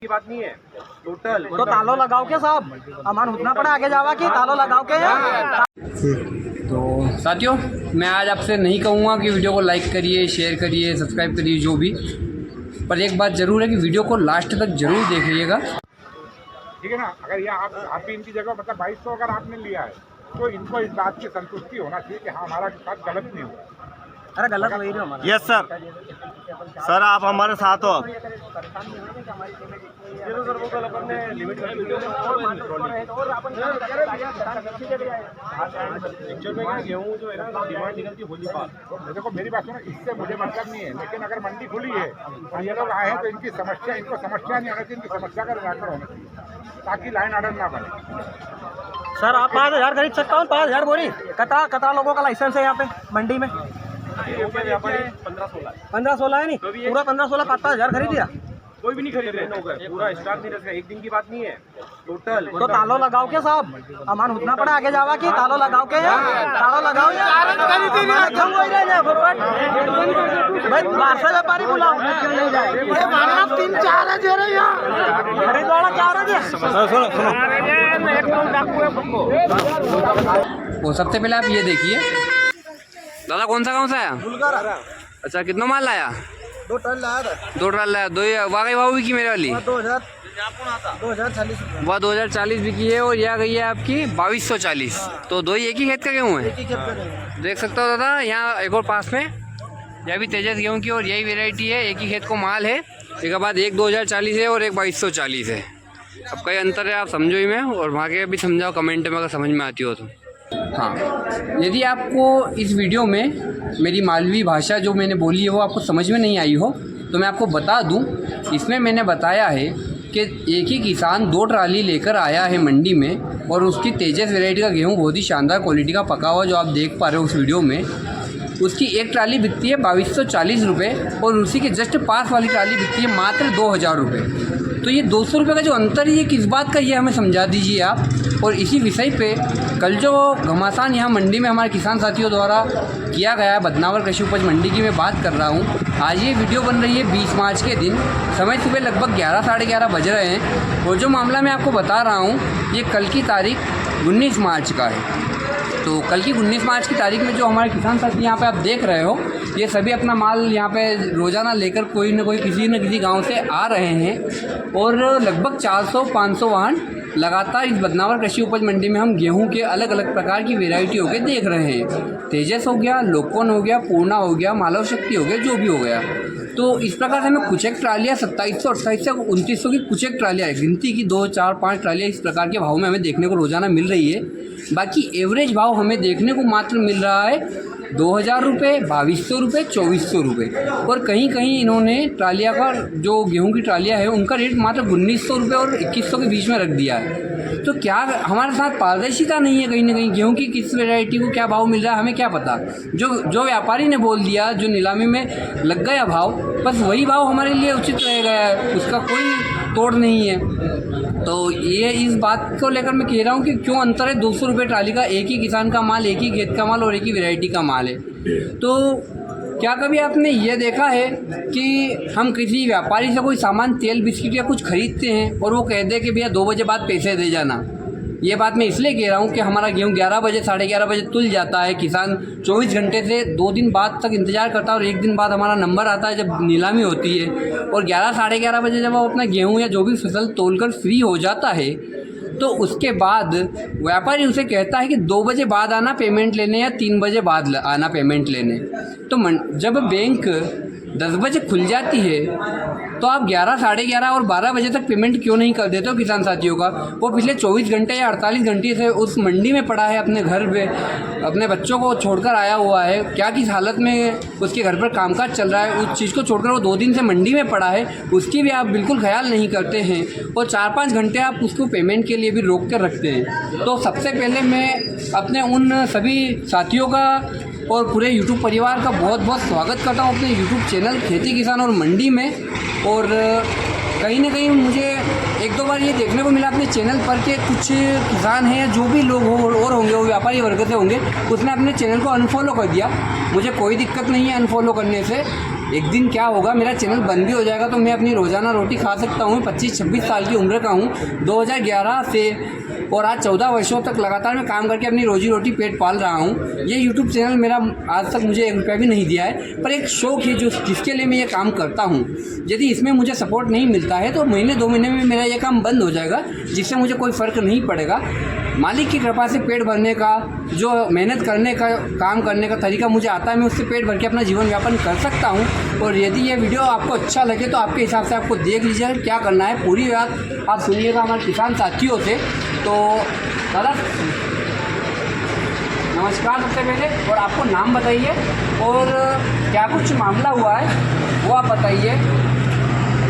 की बात नहीं है टोटल। तो तालो लगाओ के साहब अमान उतना पड़ा आगे जावा कि तालो लगाओ के। तो साथियों, मैं आज आपसे नहीं कहूँगा कि वीडियो को लाइक करिए, शेयर करिए, सब्सक्राइब करिए, जो भी, पर एक बात ज़रूर है कि वीडियो को लास्ट तक ज़रूर देखिएगा। ठीक है ना। अगर ये आप भी इनकी जगह मतलब 2200 अगर आपने लिया है तो इनको इस बात की संतुष्टि होना चाहिए कि हाँ हमारा साथ गलत नहीं हुआ। अरे गलत वही रहे हमारा। यस सर, सर आप हमारे साथ हो। गेहूँ जो है ना डिमांड निकलती होली पास। देखो मेरी बात सुनो, इससे मुझे मतलब नहीं है, लेकिन अगर मंडी खुली है और ये लोग आए हैं तो इनको समस्या नहीं आना चाहिए, इनकी समस्या का निराकरण होना चाहिए ताकि लाइन ऑर्डर ना बने। सर आप 5000 खरीद सकता हूँ, 5000 बोरी। कतरा लोगों का लाइसेंस है यहाँ पे मंडी में? 15-16 है नहीं, पूरा 15-16 5,000 खरीद दिया। कोई भी नहीं खरीद रहे, पूरा स्टॉक नहीं रखा। एक दिन की बात नहीं है टोटल। तो तालो लगाओ के साहब अमान उतना पड़ा आगे जावा कि तालो लगाओ के। तालो लगाओ भाई, बाहर से व्यापारी बुलाओ। 3-4 दे रहे खरीदवाड़ा 4 दे। वो सबसे पहले आप ये देखिए दादा, कौन सा आया? अच्छा, कितना माल लाया? 2 टन लाया था। 2 टन लाया। दो वाकई भाव भी की मेरे वाली 2040 वह 2040 बिकी है और यह गई है आपकी 2240। तो दो ही एक ही खेत का गेहूँ है। देख सकते हो दादा, यहाँ एक और पास में यह भी तेजस गेहूँ की और यही वेराइटी है। एक ही खेत को माल है। एक बाद एक 2040 है और एक 2240 है। अब कई अंतर है, आप समझो ही में, और वहाँ के भी समझाओ कमेंट में अगर समझ में आती हो तो। हाँ, यदि आपको इस वीडियो में मेरी मालवी भाषा जो मैंने बोली है वो आपको समझ में नहीं आई हो तो मैं आपको बता दूं, इसमें मैंने बताया है कि एक ही किसान 2 ट्राली लेकर आया है मंडी में और उसकी तेजस वैरायटी का गेहूं बहुत ही शानदार क्वालिटी का पका हुआ जो आप देख पा रहे हो उस वीडियो में, उसकी एक ट्राली बिकती है 2240 रुपये और उसी के जस्ट पास वाली ट्राली बिकती है मात्र 2000 रुपये। तो ये 200 रुपये का जो अंतर है ये किस बात का, ये हमें समझा दीजिए आप। और इसी विषय पे कल जो घमासान यहाँ मंडी में हमारे किसान साथियों द्वारा किया गया है, बदनावर कृषि उपज मंडी की मैं बात कर रहा हूँ। आज ये वीडियो बन रही है 20 मार्च के दिन, समय सुबह लगभग 11 साढ़े 11 बज रहे हैं और जो मामला मैं आपको बता रहा हूँ ये कल की तारीख 19 मार्च का है। तो कल की 19 मार्च की तारीख में जो हमारे किसान साथी यहाँ पे आप देख रहे हो, ये सभी अपना माल यहाँ पे रोज़ाना लेकर कोई न कोई किसी न किसी गांव से आ रहे हैं और लगभग 400-500 वाहन लगातार इस बदनावर कृषि उपज मंडी में हम गेहूं के अलग अलग प्रकार की वेराइटियों के देख रहे हैं। तेजस हो गया, लोकवन हो गया, पूर्णा हो गया, मालव शक्ति हो गया, जो भी हो गया। तो इस प्रकार से हमें कुछ एक ट्रालियाँ 2700, 2800, 2900 की कुछ एक ट्रालियाँ है, गिनती की 2, 4, 5 ट्रालियाँ इस प्रकार के भाव में हमें देखने को रोज़ाना मिल रही है। बाकी एवरेज भाव हमें देखने को मात्र मिल रहा है 2000 रुपये, 2200 रुपये, 2400 रुपये और कहीं कहीं इन्होंने ट्रालिया का जो गेहूं की ट्रालियाँ है उनका रेट मात्र 1900 रुपये और 2100 के बीच में रख दिया है। तो क्या हमारे साथ पारदर्शिता नहीं है कहीं ना कहीं? गेहूं की किस वैरायटी को क्या भाव मिल रहा है हमें क्या पता? जो व्यापारी ने बोल दिया, जो नीलामी में लग गया भाव, बस वही भाव हमारे लिए उचित रहेगा, उसका कोई तोड़ नहीं है। तो ये इस बात को लेकर मैं कह रहा हूँ कि क्यों अंतर है 200 रुपये ट्राली का? एक ही किसान का माल, एक ही खेत का माल और एक ही वैरायटी का माल है। तो क्या कभी आपने ये देखा है कि हम किसी व्यापारी से कोई सामान, तेल, बिस्किट या कुछ खरीदते हैं और वो कह दे कि भैया 2 बजे बाद पैसे दे जाना? ये बात मैं इसलिए कह रहा हूँ कि हमारा गेहूँ 11 बजे, साढ़े 11 बजे तुल जाता है। किसान 24 घंटे से 2 दिन बाद तक इंतज़ार करता है और 1 दिन बाद हमारा नंबर आता है जब नीलामी होती है। और 11 साढ़े 11 बजे जब वो अपना गेहूँ या जो भी फसल तोलकर फ्री हो जाता है तो उसके बाद व्यापारी उसे कहता है कि 2 बजे बाद आना पेमेंट लेने या 3 बजे बाद आना पेमेंट लेने। तो जब बैंक 10 बजे खुल जाती है तो आप 11, साढ़े 11 और 12 बजे तक पेमेंट क्यों नहीं कर देते हो किसान साथियों का? वो पिछले 24 घंटे या 48 घंटे से उस मंडी में पड़ा है, अपने घर पे अपने बच्चों को छोड़कर आया हुआ है, क्या किस हालत में उसके घर पर कामकाज चल रहा है, उस चीज़ को छोड़कर वो 2 दिन से मंडी में पड़ा है, उसकी भी आप बिल्कुल ख्याल नहीं करते हैं और 4-5 घंटे आप उसको पेमेंट के लिए भी रोक कर रखते हैं। तो सबसे पहले मैं अपने उन सभी साथियों का और पूरे YouTube परिवार का बहुत बहुत स्वागत करता हूँ अपने YouTube चैनल खेती किसान और मंडी में। और कहीं ना कहीं मुझे 1-2 बार ये देखने को मिला अपने चैनल पर कि कुछ किसान हैं या जो भी लोग और होंगे, वो व्यापारी वर्ग से होंगे, उसने अपने चैनल को अनफॉलो कर दिया। मुझे कोई दिक्कत नहीं है अनफॉलो करने से, एक दिन क्या होगा, मेरा चैनल बंद भी हो जाएगा तो मैं अपनी रोज़ाना रोटी खा सकता हूँ। 25-26 साल की उम्र का हूँ, 2011 से और आज 14 वर्षों तक लगातार मैं काम करके अपनी रोजी रोटी पेट पाल रहा हूँ। ये यूट्यूब चैनल मेरा आज तक मुझे 1 रुपया भी नहीं दिया है, पर एक शौक़ है जिसके लिए मैं ये काम करता हूँ। यदि इसमें मुझे सपोर्ट नहीं मिलता है तो महीने 2 महीने में मेरा ये काम बंद हो जाएगा, जिससे मुझे कोई फ़र्क नहीं पड़ेगा। मालिक की कृपा से पेट भरने का, जो मेहनत करने का, काम करने का तरीका मुझे आता है, मैं उससे पेट भर के अपना जीवन यापन कर सकता हूँ। और यदि ये वीडियो आपको अच्छा लगे तो आपके हिसाब से आपको देख लीजिए क्या करना है, पूरी बात आप सुनिएगा हमारे किसान साथियों से। तो दादा नमस्कार सबसे पहले, और आपको नाम बताइए और क्या कुछ मामला हुआ है वो आप बताइए।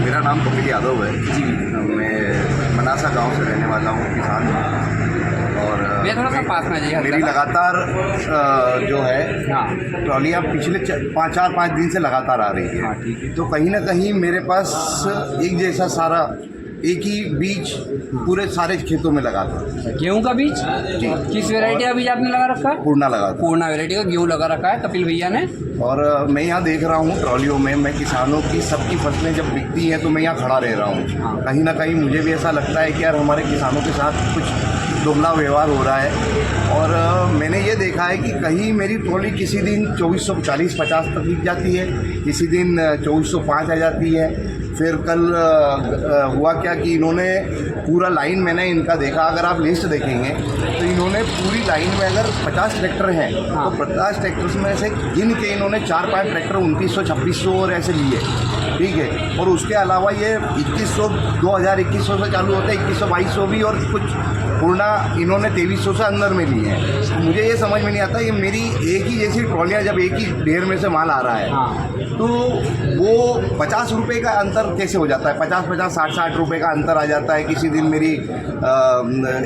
मेरा नाम कपिल यादव है जी। मैं मनासा गांव से रहने वाला हूँ, किसान हूँ। और मैं थोड़ा सा पास में जाइए। मेरी लगातार जो है ट्रॉलियाँ पिछले 4-5 दिन से लगातार आ रही है। तो कहीं ना कहीं मेरे पास एक जैसा सारा एक ही बीज पूरे सारे खेतों में लगा था। गेहूं का बीज जी। किस वैरायटी का बीज आपने लगा रखा है? पूर्णा लगा था। पूर्णा वैरायटी का गेहूं लगा रखा है कपिल भैया ने। और मैं यहाँ देख रहा हूँ ट्रॉलियों में, मैं किसानों की सबकी फसलें जब बिकती हैं तो मैं यहाँ खड़ा रह रहा हूँ। कहीं ना कहीं मुझे भी ऐसा लगता है कि यार हमारे किसानों के साथ कुछ दुगला व्यवहार हो रहा है। और मैंने ये देखा है कि कहीं मेरी ट्रॉली किसी दिन 2440-50 तक बिक जाती है, किसी दिन 2405 आ जाती है। फिर कल हुआ क्या कि इन्होंने पूरा लाइन, मैंने इनका देखा, अगर आप लिस्ट देखेंगे तो इन्होंने पूरी लाइन में अगर 50 ट्रैक्टर हैं तो 50 ट्रैक्टर्स में से गिन के इन्होंने 4-5 ट्रैक्टर 2900-2600 और ऐसे लिए, ठीक है। और उसके अलावा ये 2100 2021 से चालू होते हैं, 2100-2200 भी, और कुछ पूर्णा इन्होंने 2300 से अंदर में लिए हैं। तो मुझे ये समझ में नहीं आता कि मेरी एक ही जैसी ट्रॉलियाँ जब एक ही ढेर में से माल आ रहा है तो वो 50 रुपये का अंतर कैसे हो जाता है? 50-50, 60-60 रुपये का अंतर आ जाता है। किसी दिन मेरी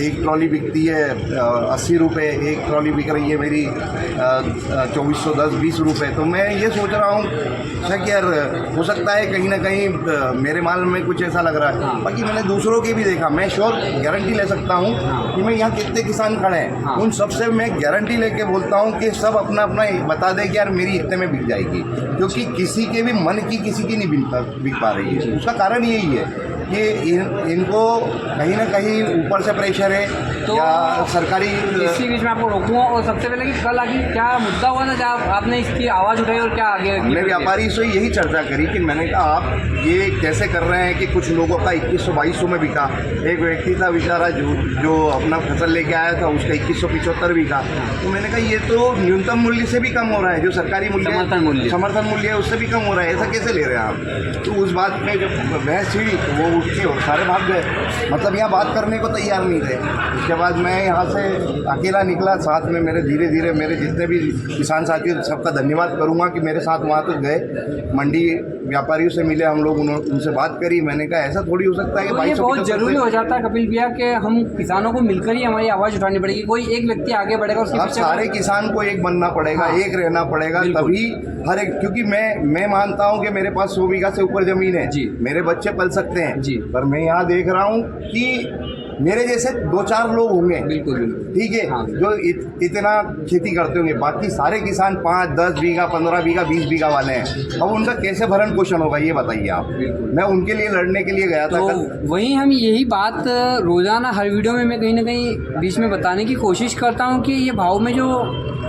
एक ट्रॉली बिकती है 80 रुपये, एक ट्रॉली बिक रही है मेरी 2410-20 रुपये। तो मैं ये सोच रहा हूँ कि यार हो सकता है कहीं ना कहीं मेरे माल में कुछ ऐसा लग रहा है। बाकी मैंने दूसरों के भी देखा, मैं श्योर गारंटी ले सकता हूँ कि मैं यहाँ कितने किसान खड़े हैं, उन सबसे मैं गारंटी लेके बोलता हूँ कि सब अपना अपना बता दें कि यार मेरी इतने में बिक जाएगी, क्योंकि किसी के भी मन की किसी की नहीं बिक पा रही है। उसका कारण यही है कि इनको कहीं ना कहीं ऊपर से प्रेशर है तो या सरकारी। इसी बीच में आपको रोकूंगा, और सबसे पहले कि कल आगे क्या मुद्दा हुआ था जब आपने इसकी आवाज़ उठाई और क्या आगे? हमने व्यापारी से यही चर्चा करी कि मैंने कहा आप ये कैसे कर रहे हैं कि कुछ लोगों का 2100-2200 में बिका। एक व्यक्ति था बेचारा जो अपना फसल लेके आया था, उसका 2175 बिका। तो मैंने कहा ये तो न्यूनतम मूल्य से भी कम हो रहा है, जो सरकारी मूल्य समर्थन मूल्य है उससे भी कम हो रहा है, ऐसा कैसे ले रहे हैं आप? तो उस बात में जब बहस छिड़ी तो वो उठ के और सारे भाग गए, मतलब यहाँ बात करने को तैयार नहीं थे। उसके बाद मैं यहाँ से अकेला निकला, साथ में मेरे धीरे धीरे मेरे जितने भी किसान साथी सबका धन्यवाद करूँगा कि मेरे साथ वहाँ तक गए, मंडी व्यापारियों से मिले हम लोग, उनसे बात करी। मैंने कहा ऐसा थोड़ी हो सकता है कि 2200 बहुत जरूरी हो जाता है कपिल भैया कि हम किसानों को मिलकर ही हमारी आवाज़ उठानी पड़ेगी। कोई एक व्यक्ति आगे बढ़ेगा उसके पीछे सारे किसान को एक बनना पड़ेगा, एक रहना पड़ेगा, तभी हर एक। क्योंकि मैं मानता हूँ कि मेरे पास 100 बीघा से ऊपर जमीन है, मेरे बच्चे पल सकते हैं जी, पर मैं यहाँ देख रहा हूँ कि मेरे जैसे 2-4 लोग होंगे, बिल्कुल ठीक है, जो इतना खेती करते होंगे। बाकी सारे किसान 5-10 बीघा, 15 बीघा, 20 बीघा वाले हैं। अब उनका कैसे भरण पोषण होगा ये बताइए आप। मैं उनके लिए लड़ने के लिए गया था। तो वहीं हम यही बात रोज़ाना हर वीडियो में मैं कहीं ना कहीं बीच में बताने की कोशिश करता हूँ कि ये भाव में जो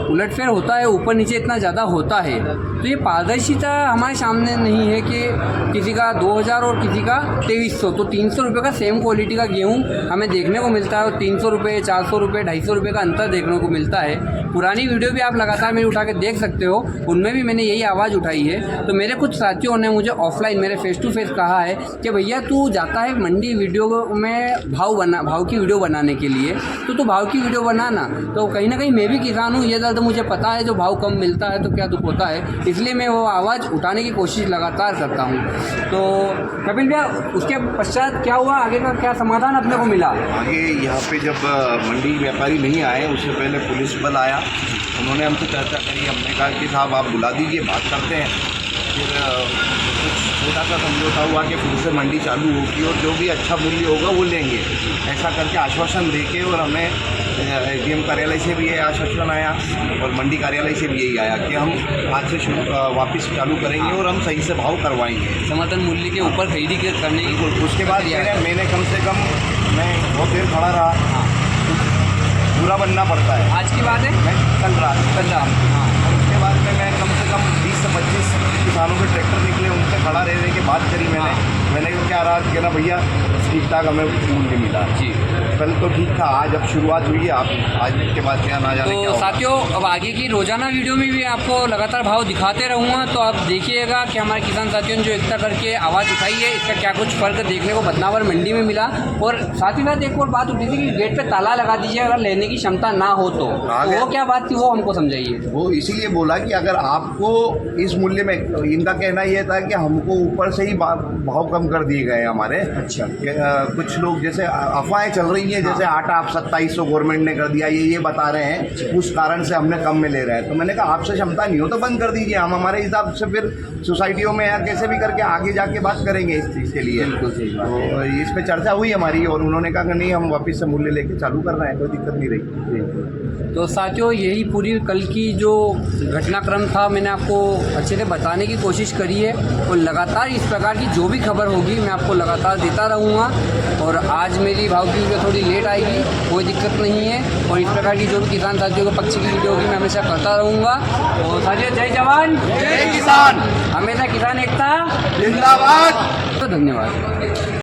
उलटफेर होता है, ऊपर नीचे इतना ज़्यादा होता है, तो ये पारदर्शिता हमारे सामने नहीं है कि किसी का 2000 और किसी का 2300, तो 300 रुपये का सेम क्वालिटी का गेहूँ हमें देखने को मिलता है और 300 रुपये, 400 रुपये, 250 रुपये का अंतर देखने को मिलता है। पुरानी वीडियो भी आप लगातार मेरी उठा के देख सकते हो, उनमें भी मैंने यही आवाज़ उठाई है। तो मेरे कुछ साथियों ने मुझे ऑफलाइन, मेरे फेस टू फेस कहा है कि भैया तू जाता है मंडी वीडियो में भाव की वीडियो बनाने के लिए, तो तू भाव की वीडियो बनाना। तो कहीं ना कहीं मैं भी किसान हूँ, ये दर्द मुझे पता है, जो भाव कम मिलता है तो क्या दुख होता है, इसलिए मैं वो आवाज़ उठाने की कोशिश लगातार करता हूँ। तो कपिल भैया उसके पश्चात क्या हुआ, आगे का क्या समाधान अपने को मिला? आगे यहाँ पे जब मंडी व्यापारी नहीं आए, उससे पहले पुलिस बल आया, उन्होंने हमसे चर्चा करी। हमने कहा कि साहब आप बुला दीजिए, बात करते हैं। फिर कुछ छोटा सा समझौता हुआ कि फिर से मंडी चालू होगी और जो भी अच्छा मूल्य होगा वो लेंगे, ऐसा करके आश्वासन देके और हमें एसडीएम कार्यालय से भी ये आश्वासन आया और मंडी कार्यालय से भी यही आया कि हम आज से वापस चालू करेंगे और हम सही से भाव करवाएंगे। समर्थन मूल्य के ऊपर खरीदी करने की बिल्कुल। उसके बाद मैंने कम से कम मैं बहुत देर खड़ा रहा, पूरा बनना पड़ता है। आज की बात है, मैं कल रहा हाँ। उसके बाद में मैं कम से कम 20 से 25 किसानों के ट्रैक्टर निकले, उनसे खड़ा रहने की बात करी मैंने क्या रहा कि ना भैया ठीक ठाक हमें मूल्य मिला जी। कल तो ठीक था, आज अब शुरुआत हुई है, आप आज के बाद क्या ना जाने क्या तो होगा। साथियों, अब आगे की रोजाना वीडियो में भी आपको लगातार भाव दिखाते रहूँगा, तो आप देखिएगा कि हमारे किसान साथियों ने जो एकता करके आवाज़ उठाई है, इसका क्या कुछ फ़र्क देखने को बदनावर मंडी में मिला। और साथ ही साथ एक और बात उठी थी कि गेट पे ताला लगा दीजिए अगर लेने की क्षमता ना हो तो वो क्या बात थी, वो हमको समझाइए। वो इसीलिए बोला कि अगर आपको इस मूल्य में, इनका कहना ये था कि हमको ऊपर से ही भाव कम कर दिए गए हमारे। अच्छा। कुछ लोग जैसे अफवाहें चल रही हैं, जैसे आटा आप 2700 गवर्नमेंट ने कर दिया, ये बता रहे हैं, उस कारण से हमने कम में ले रहे हैं। तो मैंने कहा आपसे क्षमता नहीं हो तो बंद कर दीजिए, हम हमारे हिसाब से फिर सोसाइटियों में या कैसे भी करके आगे जाके बात करेंगे इस चीज़ के लिए। तो इस पर चर्चा हुई हमारी और उन्होंने कहा कि नहीं, हम वापस से मूल्य लेके चालू कर रहे हैं, कोई दिक्कत नहीं रही। तो साथियों, यही पूरी कल की जो घटनाक्रम था मैंने आपको अच्छे से बताने की कोशिश करी है, और लगातार इस प्रकार की जो भी खबर होगी मैं आपको लगातार देता रहूँगा। और आज मेरी भाव की वीडियो थोड़ी लेट आएगी, कोई दिक्कत नहीं है, और इस प्रकार की जो भी किसान साथियों को पक्ष की वीडियो होगी मैं हमेशा करता रहूँगा। और साथियों, जय जवान जय किसान, हमेशा किसान एकता जिंदाबाद। तो धन्यवाद।